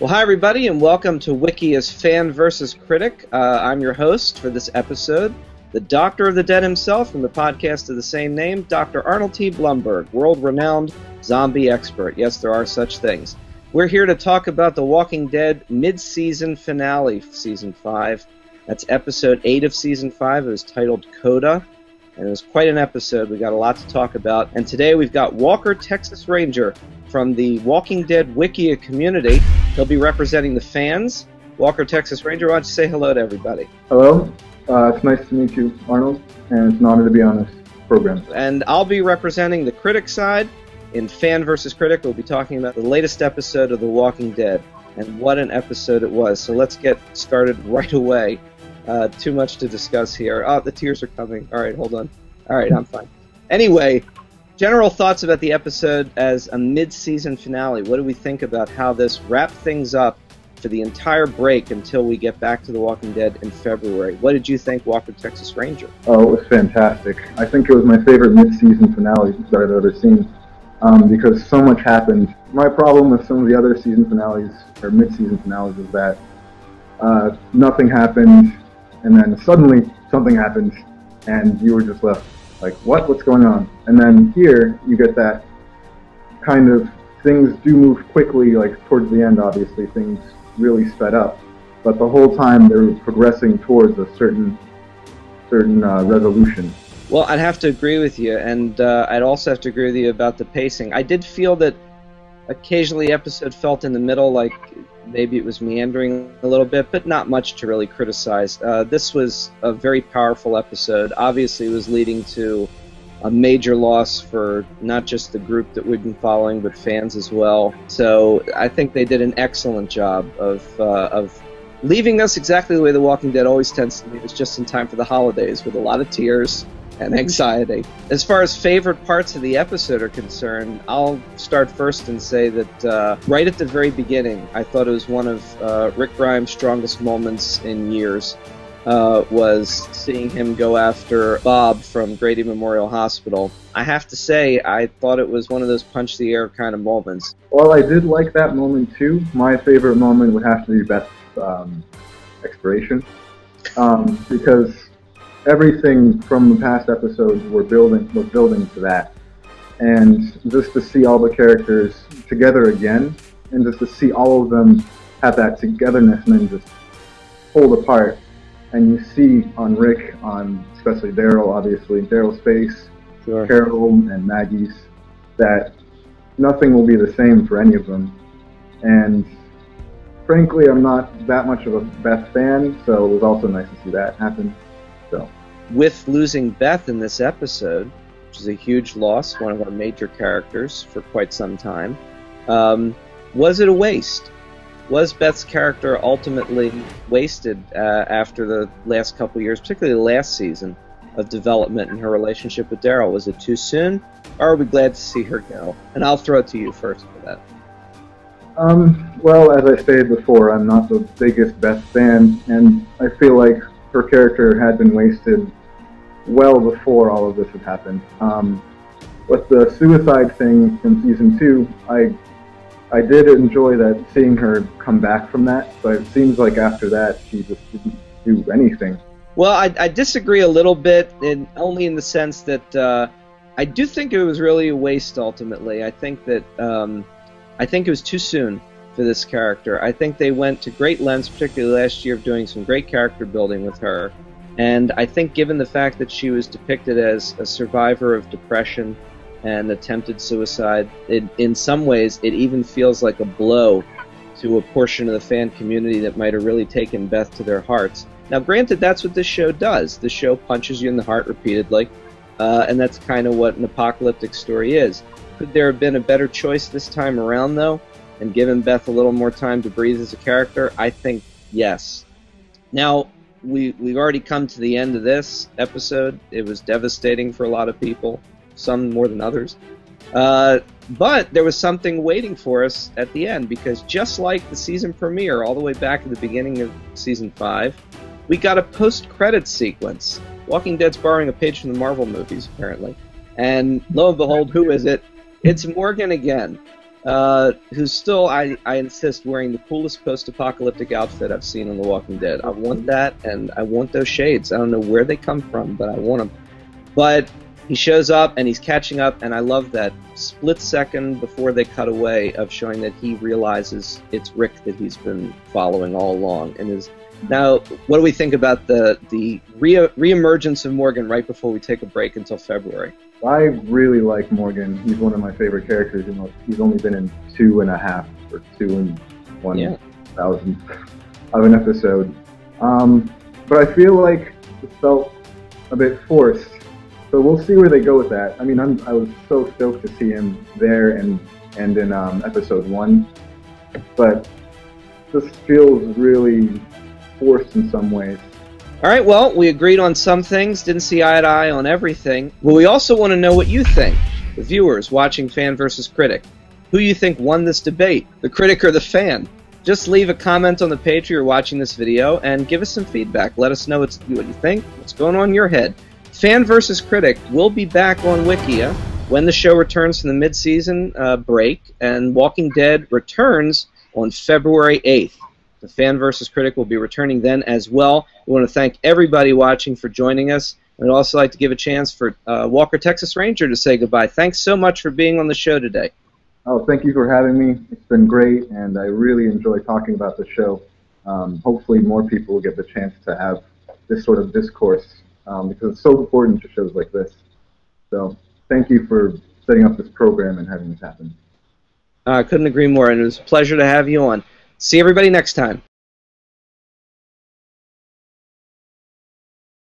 Well, hi everybody, and welcome to Wikia's Fan vs. Critic. I'm your host for this episode, the Doctor of the Dead himself from the podcast of the same name, Dr. Arnold T. Blumberg, world-renowned zombie expert. Yes, there are such things. We're here to talk about The Walking Dead mid-season finale, Season 5. That's Episode 8 of Season 5. It was titled Coda, and it was quite an episode. We got a lot to talk about. And today we've got Walker, Texas Ranger, from the Walking Dead Wikia community. He'll be representing the fans. Walker, Texas Ranger, why don't you say hello to everybody? Hello. It's nice to meet you, Arnold, and it's an honor to be on this program. And I'll be representing the critic side. In Fan vs. Critic, we'll be talking about the latest episode of The Walking Dead. And what an episode it was. So let's get started right away. Too much to discuss here. Oh, the tears are coming. All right, hold on. All right, I'm fine. Anyway, general thoughts about the episode as a mid-season finale. What do we think about how this wrapped things up for the entire break until we get back to The Walking Dead in February? What did you think, Walker, Texas Ranger? Oh, it was fantastic. I think it was my favorite mid-season finale that I've ever seen because so much happened. My problem with some of the other season finales, or mid-season finales, is that nothing happened, and then suddenly something happened, and you were just left like, what's going on? And then here, you get that kind of, things do move quickly, like towards the end, obviously, things really sped up. But the whole time, they were progressing towards a certain resolution. Well, I'd have to agree with you, and I'd also have to agree with you about the pacing. I did feel that occasionally the episode felt in the middle, like maybe it was meandering a little bit, but not much to really criticize. This was a very powerful episode. Obviously, it was leading to a major loss for not just the group that we've been following, but fans as well. So I think they did an excellent job of leaving us exactly the way The Walking Dead always tends to leave us, just in time for the holidays, with a lot of tears and anxiety. As far as favorite parts of the episode are concerned, I'll start first and say that right at the very beginning, I thought it was one of Rick Grimes' strongest moments in years, was seeing him go after Bob from Grady Memorial Hospital. I have to say, I thought it was one of those punch-the-air kind of moments. Well, I did like that moment too. My favorite moment would have to be Beth's expiration, because everything from the past episodes was building to that, and just to see all the characters together again, and just to see all of them have that togetherness and then just pulled apart, and you see on Rick, on especially Daryl, obviously Daryl's face, Sure. Carol and Maggie's, that nothing will be the same for any of them, and frankly, I'm not that much of a Beth fan, so it was also nice to see that happen. So, with losing Beth in this episode, which is a huge loss, one of our major characters for quite some time, was it a waste? Was Beth's character ultimately wasted after the last couple years, particularly the last season of development in her relationship with Daryl? Was it too soon, or are we glad to see her go? And I'll throw it to you first for that. Well, as I stated before, I'm not the biggest Beth fan, and I feel like her character had been wasted well before all of this had happened. With the suicide thing from Season 2, I did enjoy that, seeing her come back from that, but it seems like after that she just didn't do anything. Well, I disagree a little bit, only in the sense that I do think it was really a waste ultimately. I think that I think it was too soon for this character. I think they went to great lengths, particularly last year, of doing some great character building with her. And I think given the fact that she was depicted as a survivor of depression and attempted suicide, in some ways it even feels like a blow to a portion of the fan community that might have really taken Beth to their hearts. Now, granted, that's what this show does. The show punches you in the heart repeatedly, and that's kind of what an apocalyptic story is. Could there have been a better choice this time around, though, and given Beth a little more time to breathe as a character? I think yes. Now, we've already come to the end of this episode. It was devastating for a lot of people, some more than others. But there was something waiting for us at the end, because just like the season premiere, all the way back at the beginning of Season 5, we got a post-credits sequence. Walking Dead's borrowing a page from the Marvel movies, apparently. And lo and behold, who is it? It's Morgan again. who's still, I insist, wearing the coolest post-apocalyptic outfit I've seen on The Walking Dead. I want that, and I want those shades. I don't know where they come from, but I want them. But he shows up, and he's catching up, and I love that split second before they cut away of showing that he realizes it's Rick that he's been following all along. And is now, what do we think about the reemergence of Morgan right before we take a break until February? I really like Morgan. He's one of my favorite characters. You know, he's only been in 2.5 or 2 and 1,000 of an episode. But I feel like it felt a bit forced. So we'll see where they go with that. I mean, I was so stoked to see him there and in episode 1, but this feels really forced in some ways. All right, well, we agreed on some things, didn't see eye to eye on everything. Well, we also want to know what you think, the viewers watching Fan versus Critic. Who you think won this debate, the critic or the fan? Just leave a comment on the page where you're watching this video and give us some feedback. Let us know what you think, what's going on in your head. Fan versus Critic will be back on Wikia when the show returns from the mid-season break, and Walking Dead returns on February 8th. The Fan versus Critic will be returning then as well. We want to thank everybody watching for joining us. We'd also like to give a chance for Walker, Texas Ranger to say goodbye. Thanks so much for being on the show today. Oh, thank you for having me. It's been great, and I really enjoy talking about the show. Hopefully more people will get the chance to have this sort of discourse because it's so important to shows like this. So thank you for setting up this program and having this happen. I couldn't agree more, and it was a pleasure to have you on. See everybody next time.